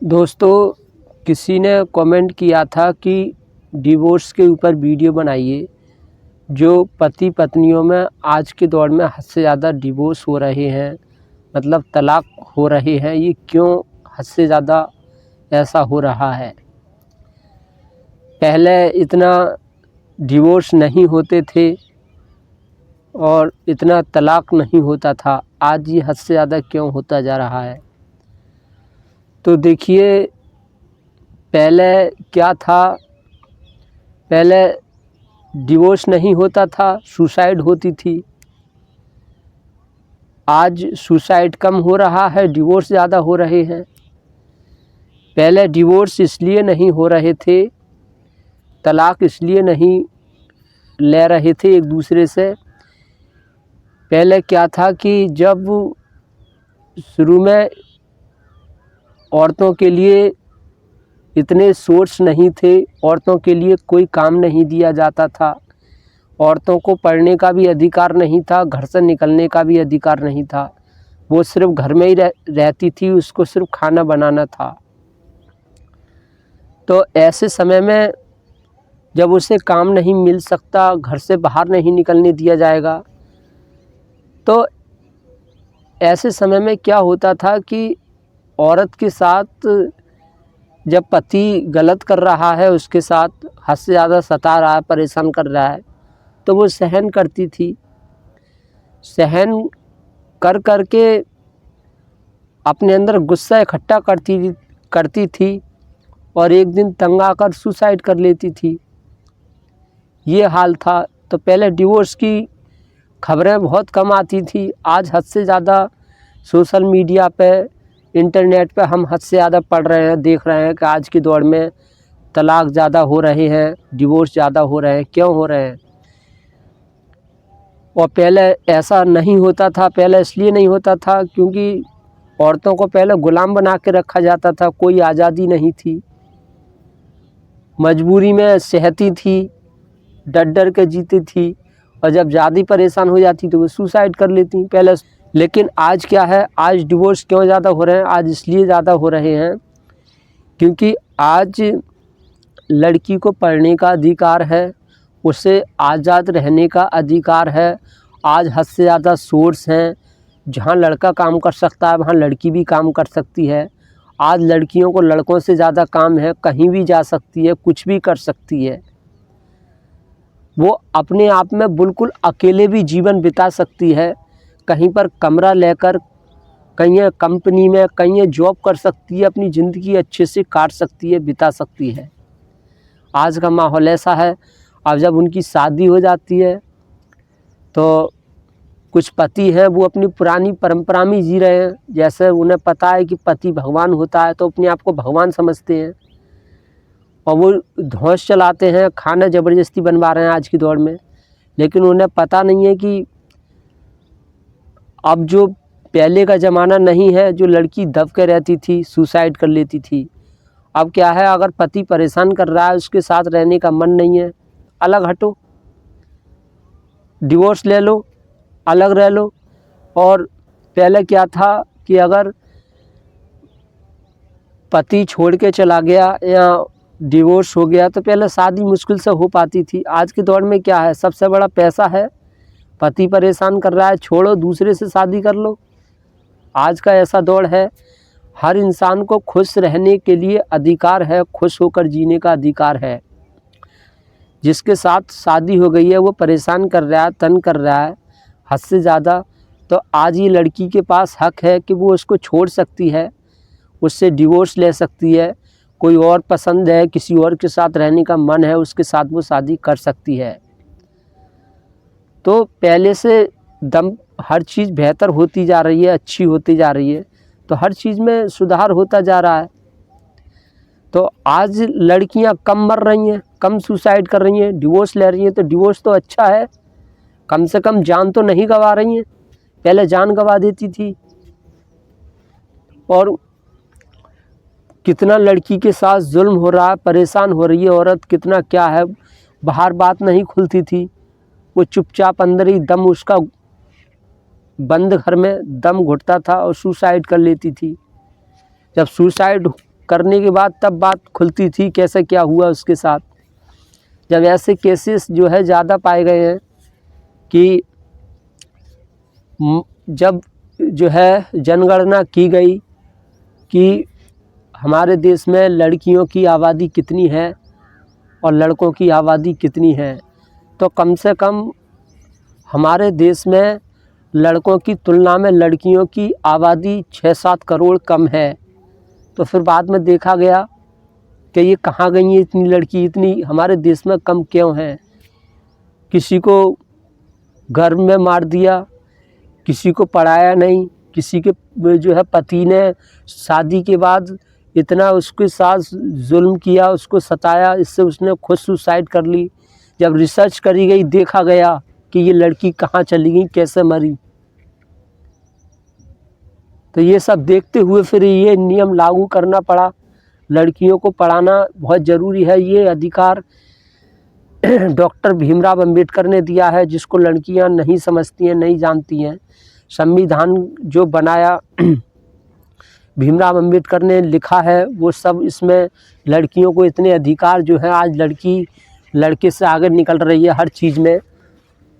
दोस्तों, किसी ने कमेंट किया था कि डिवोर्स के ऊपर वीडियो बनाइए। जो पति पत्नियों में आज के दौर में हद से ज़्यादा डिवोर्स हो रहे हैं, मतलब तलाक हो रहे हैं, ये क्यों हद से ज़्यादा ऐसा हो रहा है। पहले इतना डिवोर्स नहीं होते थे और इतना तलाक नहीं होता था, आज ये हद से ज़्यादा क्यों होता जा रहा है। तो देखिए, पहले क्या था, पहले डिवोर्स नहीं होता था, सुसाइड होती थी। आज सुसाइड कम हो रहा है, डिवोर्स ज़्यादा हो रहे हैं। पहले डिवोर्स इसलिए नहीं हो रहे थे, तलाक इसलिए नहीं ले रहे थे एक दूसरे से। पहले क्या था कि जब शुरू में औरतों के लिए इतने सोर्स नहीं थे, औरतों के लिए कोई काम नहीं दिया जाता था, औरतों को पढ़ने का भी अधिकार नहीं था, घर से निकलने का भी अधिकार नहीं था। वो सिर्फ घर में ही रहती थी, उसको सिर्फ खाना बनाना था। तो ऐसे समय में जब उसे काम नहीं मिल सकता, घर से बाहर नहीं निकलने दिया जाएगा, तो ऐसे समय में क्या होता था कि औरत के साथ जब पति गलत कर रहा है, उसके साथ हद से ज़्यादा सता रहा है, परेशान कर रहा है, तो वो सहन करती थी। सहन कर कर के अपने अंदर गुस्सा इकट्ठा करती थी और एक दिन तंग आकर सुसाइड कर लेती थी। ये हाल था। तो पहले डिवोर्स की खबरें बहुत कम आती थी, आज हद से ज़्यादा सोशल मीडिया पे, इंटरनेट पे हम हद से ज़्यादा पढ़ रहे हैं, देख रहे हैं कि आज के दौर में तलाक ज़्यादा हो रहे हैं, डिवोर्स ज़्यादा हो रहे हैं। क्यों हो रहे हैं? और पहले ऐसा नहीं होता था। पहले इसलिए नहीं होता था क्योंकि औरतों को पहले गुलाम बना के रखा जाता था, कोई आज़ादी नहीं थी, मजबूरी में सहती थी, डर डर के जीती थी, और जब ज़्यादा परेशान हो जाती तो वो सुसाइड कर लेती पहले। लेकिन आज क्या है, आज डिवोर्स क्यों ज़्यादा हो रहे हैं? आज इसलिए ज़्यादा हो रहे हैं क्योंकि आज लड़की को पढ़ने का अधिकार है, उसे आज़ाद रहने का अधिकार है। आज हद से ज़्यादा सोर्स हैं, जहाँ लड़का काम कर सकता है वहाँ लड़की भी काम कर सकती है। आज लड़कियों को लड़कों से ज़्यादा काम है, कहीं भी जा सकती है, कुछ भी कर सकती है। वो अपने आप में बिल्कुल अकेले भी जीवन बिता सकती है, कहीं पर कमरा लेकर, कहीं कंपनी में, कहीं जॉब कर सकती है, अपनी ज़िंदगी अच्छे से काट सकती है, बिता सकती है। आज का माहौल ऐसा है। अब जब उनकी शादी हो जाती है तो कुछ पति हैं वो अपनी पुरानी परंपरा में जी रहे हैं। जैसे उन्हें पता है कि पति भगवान होता है तो अपने आप को भगवान समझते हैं और वो धौंस चलाते हैं, खाना ज़बरदस्ती बनवा रहे हैं आज की दौर में। लेकिन उन्हें पता नहीं है कि अब जो पहले का ज़माना नहीं है, जो लड़की दब के रहती थी, सुसाइड कर लेती थी। अब क्या है, अगर पति परेशान कर रहा है, उसके साथ रहने का मन नहीं है, अलग हटो, डिवोर्स ले लो, अलग रह लो। और पहले क्या था कि अगर पति छोड़ के चला गया या डिवोर्स हो गया तो पहले शादी मुश्किल से हो पाती थी। आज के दौर में क्या है, सबसे बड़ा पैसा है, पति परेशान कर रहा है, छोड़ो, दूसरे से शादी कर लो। आज का ऐसा दौर है। हर इंसान को खुश रहने के लिए अधिकार है, खुश होकर जीने का अधिकार है। जिसके साथ शादी हो गई है वो परेशान कर रहा है, तंग कर रहा है हद से ज़्यादा, तो आज ये लड़की के पास हक है कि वो उसको छोड़ सकती है, उससे डिवोर्स ले सकती है। कोई और पसंद है, किसी और के साथ रहने का मन है, उसके साथ वो शादी कर सकती है। तो पहले से दम हर चीज़ बेहतर होती जा रही है, अच्छी होती जा रही है, तो हर चीज़ में सुधार होता जा रहा है। तो आज लड़कियां कम मर रही हैं, कम सुसाइड कर रही हैं, डिवोर्स ले रही हैं, तो डिवोर्स तो अच्छा है, कम से कम जान तो नहीं गंवा रही हैं। पहले जान गंवा देती थी। और कितना लड़की के साथ जुल्म हो रहा है, परेशान हो रही है औरत, कितना क्या है। बाहर बात नहीं खुलती थी, वो चुपचाप अंदर ही दम, उसका बंद घर में दम घुटता था और सुसाइड कर लेती थी। जब सुसाइड करने के बाद तब बात खुलती थी कैसे क्या हुआ उसके साथ। जब ऐसे केसेस जो है ज़्यादा पाए गए हैं कि जब जो है जनगणना की गई कि हमारे देश में लड़कियों की आबादी कितनी है और लड़कों की आबादी कितनी है, तो कम से कम हमारे देश में लड़कों की तुलना में लड़कियों की आबादी 6-7 करोड़ कम है। तो फिर बाद में देखा गया कि ये कहाँ गई है इतनी लड़की, इतनी हमारे देश में कम क्यों हैं। किसी को घर में मार दिया, किसी को पढ़ाया नहीं, किसी के जो है पति ने शादी के बाद इतना उसके साथ जुल्म किया, उसको सताया, इससे उसने खुद सुसाइड कर ली। जब रिसर्च करी गई देखा गया कि ये लड़की कहाँ चली गई, कैसे मरी। तो ये सब देखते हुए फिर ये नियम लागू करना पड़ा। लड़कियों को पढ़ाना बहुत ज़रूरी है, ये अधिकार डॉक्टर भीमराव अंबेडकर ने दिया है, जिसको लड़कियां नहीं समझती हैं, नहीं जानती हैं। संविधान जो बनाया भीमराव अंबेडकर ने लिखा है वो सब इसमें लड़कियों को इतने अधिकार जो है, आज लड़की लड़के से आगे निकल रही है हर चीज़ में।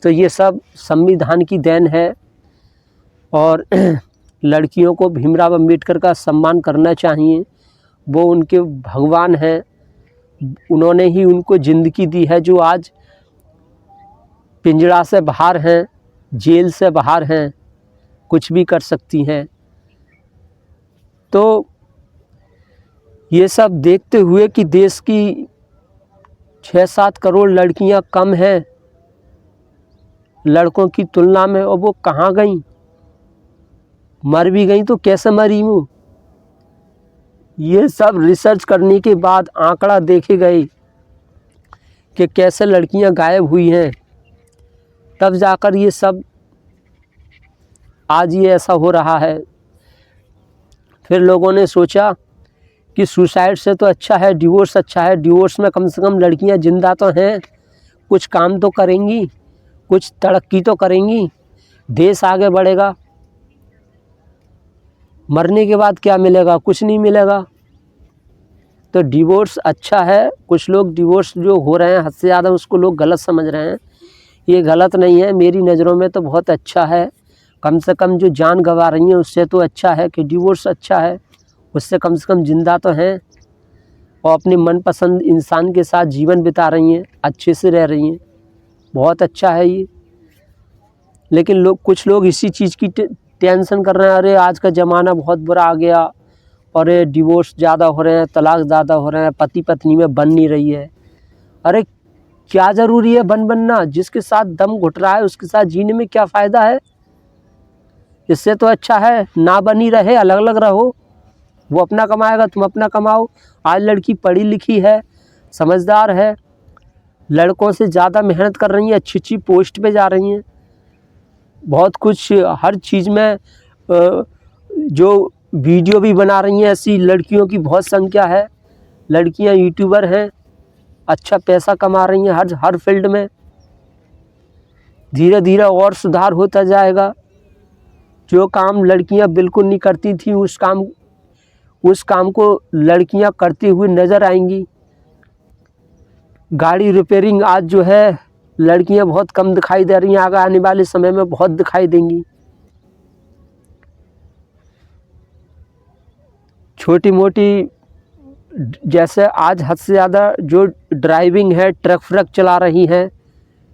तो ये सब संविधान की देन है और लड़कियों को भीमराव अंबेडकर का सम्मान करना चाहिए। वो उनके भगवान हैं, उन्होंने ही उनको ज़िंदगी दी है, जो आज पिंजड़ा से बाहर हैं, जेल से बाहर हैं, कुछ भी कर सकती हैं। तो ये सब देखते हुए कि देश की 6-7 करोड़ लड़कियां कम हैं लड़कों की तुलना में, और वो कहाँ गईं, मर भी गईं तो कैसे मरी वो। ये सब रिसर्च करने के बाद आंकड़ा देखे गए कि कैसे लड़कियां गायब हुई हैं, तब जाकर ये सब आज ये ऐसा हो रहा है। फिर लोगों ने सोचा कि सुसाइड से तो अच्छा है डिवोर्स अच्छा है, डिवोर्स में कम से कम लड़कियां जिंदा तो हैं, कुछ काम तो करेंगी, कुछ तरक्की तो करेंगी, देश आगे बढ़ेगा। मरने के बाद क्या मिलेगा, कुछ नहीं मिलेगा। तो डिवोर्स अच्छा है। कुछ लोग डिवोर्स जो हो रहे हैं हद से ज़्यादा उसको लोग गलत समझ रहे हैं, ये गलत नहीं है। मेरी नज़रों में तो बहुत अच्छा है। कम से कम जो जान गंवा रही हैं उससे तो अच्छा है कि डिवोर्स अच्छा है, उससे कम से कम ज़िंदा तो हैं और अपने मनपसंद इंसान के साथ जीवन बिता रही हैं, अच्छे से रह रही हैं, बहुत अच्छा है ये। लेकिन कुछ लोग इसी चीज़ की टेंशन कर रहे हैं, अरे आज का ज़माना बहुत बुरा आ गया और ये डिवोर्स ज़्यादा हो रहे हैं, तलाक ज़्यादा हो रहे हैं, पति पत्नी में बन नहीं रही है। अरे क्या ज़रूरी है बनना, जिसके साथ दम घुट रहा है उसके साथ जीने में क्या फ़ायदा है। इससे तो अच्छा है ना बनी रहे, अलग अलग रहो, वो अपना कमाएगा तुम अपना कमाओ। आज लड़की पढ़ी लिखी है, समझदार है, लड़कों से ज़्यादा मेहनत कर रही हैं, अच्छी अच्छी पोस्ट पे जा रही हैं, बहुत कुछ हर चीज़ में जो वीडियो भी बना रही हैं, ऐसी लड़कियों की बहुत संख्या है। लड़कियां यूट्यूबर हैं, अच्छा पैसा कमा रही हैं हर फील्ड में। धीरे धीरे और सुधार होता जाएगा। जो काम लड़कियां बिल्कुल नहीं करती थी उस काम को लड़कियां करती हुई नज़र आएंगी। गाड़ी रिपेयरिंग आज जो है लड़कियां बहुत कम दिखाई दे रही हैं, आगे आने वाले समय में बहुत दिखाई देंगी। छोटी मोटी जैसे आज हद से ज़्यादा जो ड्राइविंग है, ट्रक फ्रक चला रही हैं,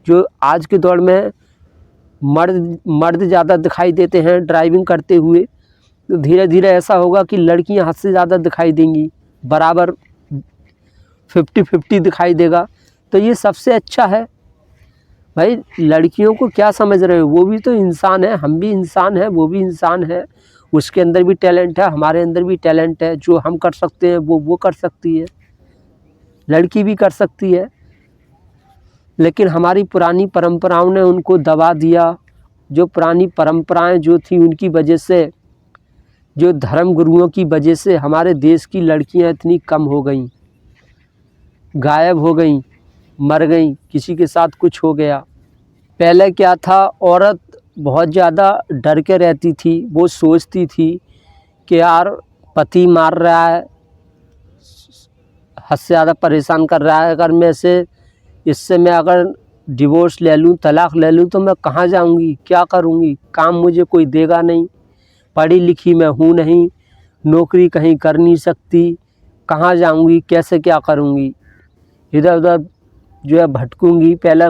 जो आज के दौर में मर्द ज़्यादा दिखाई देते हैं ड्राइविंग करते हुए। तो धीरे धीरे ऐसा होगा कि लड़कियां हद से ज़्यादा दिखाई देंगी, बराबर 50-50 दिखाई देगा। तो ये सबसे अच्छा है। भाई लड़कियों को क्या समझ रहे हो, वो भी तो इंसान है, हम भी इंसान हैं, वो भी इंसान है, उसके अंदर भी टैलेंट है, हमारे अंदर भी टैलेंट है। जो हम कर सकते हैं वो कर सकती है, लड़की भी कर सकती है। लेकिन हमारी पुरानी परंपराओं ने उनको दबा दिया। जो पुरानी परंपराएं जो थी उनकी वजह से, जो धर्म गुरुओं की वजह से हमारे देश की लड़कियां इतनी कम हो गईं, गायब हो गईं, मर गईं, किसी के साथ कुछ हो गया। पहले क्या था, औरत बहुत ज़्यादा डर के रहती थी। वो सोचती थी कि यार पति मार रहा है हद से ज़्यादा परेशान कर रहा है। अगर मैं इससे मैं अगर डिवोर्स ले लूँ, तलाक़ ले लूँ तो मैं कहाँ जाऊँगी, क्या करूँगी? काम मुझे कोई देगा नहीं, पढ़ी लिखी मैं हूँ नहीं, नौकरी कहीं कर नहीं सकती, कहाँ जाऊँगी, कैसे क्या करूँगी? इधर उधर जो है भटकूँगी। पहले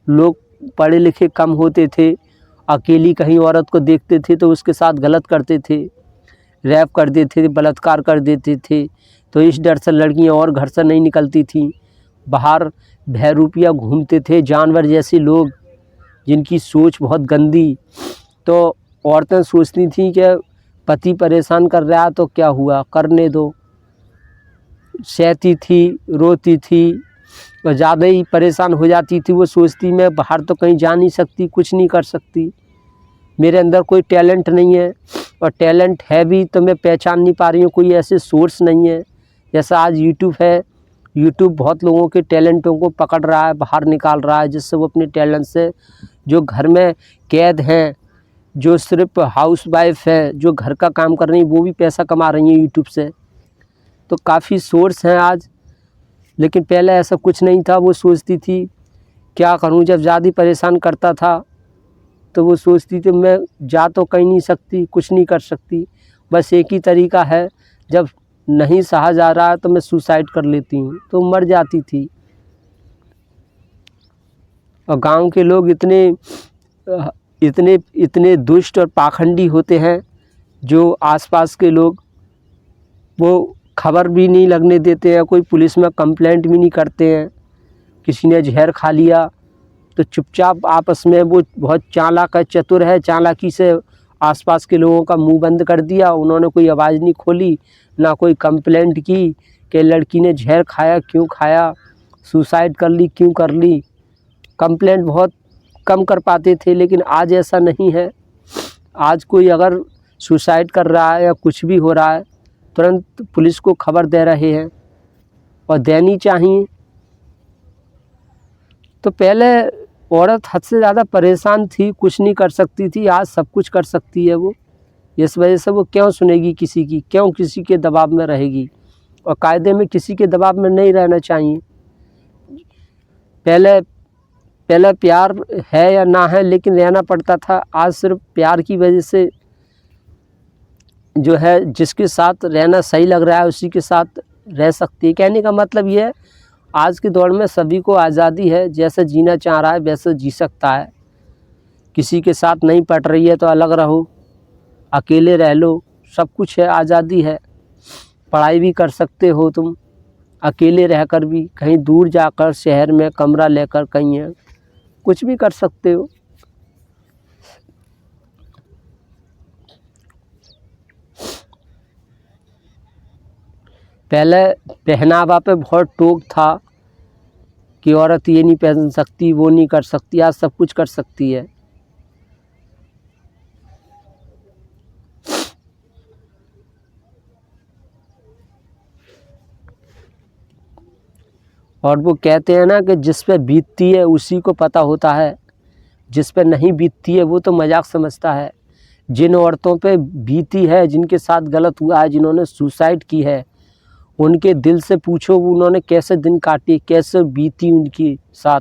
लोग पढ़े लिखे कम होते थे, अकेली कहीं औरत को देखते थे तो उसके साथ गलत करते थे, रैप कर देते थे, बलात्कार कर देते थे। तो इस डर से लड़कियां और घर से नहीं निकलती थीं, बाहर बहरूपिया घूमते थे, जानवर जैसे लोग जिनकी सोच बहुत गंदी। तो औरतें सोचती थीं कि पति परेशान कर रहा है तो क्या हुआ, करने दो, सहती थी, रोती थी और ज़्यादा ही परेशान हो जाती थी। वो सोचती मैं बाहर तो कहीं जा नहीं सकती, कुछ नहीं कर सकती, मेरे अंदर कोई टैलेंट नहीं है, और टैलेंट है भी तो मैं पहचान नहीं पा रही हूँ, कोई ऐसे सोर्स नहीं है। जैसा आज यूट्यूब है, यूट्यूब बहुत लोगों के टैलेंटों को पकड़ रहा है, बाहर निकाल रहा है, जिससे वो अपने टैलेंट से जो घर में कैद हैं, जो सिर्फ हाउस वाइफ है, जो घर का काम कर रही हैं, वो भी पैसा कमा रही हैं यूट्यूब से। तो काफ़ी सोर्स हैं आज, लेकिन पहले ऐसा कुछ नहीं था। वो सोचती थी क्या करूं, जब ज़्यादा परेशान करता था तो वो सोचती थी मैं जा तो कहीं नहीं सकती, कुछ नहीं कर सकती, बस एक ही तरीका है, जब नहीं सहा जा रहा है तो मैं सुसाइड कर लेती हूँ, तो मर जाती थी। और गांव के लोग इतने दुष्ट और पाखंडी होते हैं, जो आसपास के लोग वो खबर भी नहीं लगने देते हैं, कोई पुलिस में कंप्लेंट भी नहीं करते हैं। किसी ने जहर खा लिया तो चुपचाप आपस में, वो बहुत चालाक है, चतुर है, चालाकी से आसपास के लोगों का मुंह बंद कर दिया। उन्होंने कोई आवाज़ नहीं खोली, ना कोई कंप्लेंट की कि लड़की ने जहर खाया, क्यों खाया, सुसाइड कर ली, क्यों कर ली। कंप्लेंट बहुत कम कर पाते थे, लेकिन आज ऐसा नहीं है। आज कोई अगर सुसाइड कर रहा है या कुछ भी हो रहा है, तुरंत पुलिस को खबर दे रहे हैं, और देनी चाहिए। तो पहले औरत हद से ज़्यादा परेशान थी, कुछ नहीं कर सकती थी, आज सब कुछ कर सकती है वो। इस वजह से वो क्यों सुनेगी किसी की, क्यों किसी के दबाव में रहेगी, और कायदे में किसी के दबाव में नहीं रहना चाहिए। पहले प्यार है या ना है, लेकिन रहना पड़ता था। आज सिर्फ प्यार की वजह से जो है, जिसके साथ रहना सही लग रहा है उसी के साथ रह सकती है। कहने का मतलब ये है, आज के दौर में सभी को आज़ादी है, जैसे जीना चाह रहा है वैसे जी सकता है। किसी के साथ नहीं पट रही है तो अलग रहो, अकेले रह लो, सब कुछ है, आज़ादी है। पढ़ाई भी कर सकते हो तुम अकेले रहकर भी, कहीं दूर जाकर शहर में कमरा लेकर कहीं है, कुछ भी कर सकते हो। पहले पहनावा पे बहुत टोक था कि औरत ये नहीं पहन सकती, वो नहीं कर सकती, आज सब कुछ कर सकती है। और वो कहते हैं ना कि जिस पे बीतती है उसी को पता होता है, जिस पे नहीं बीतती है वो तो मजाक समझता है। जिन औरतों पे बीती है, जिनके साथ गलत हुआ है, जिन्होंने सुसाइड की है, उनके दिल से पूछो उन्होंने कैसे दिन काटे, कैसे बीती उनके साथ।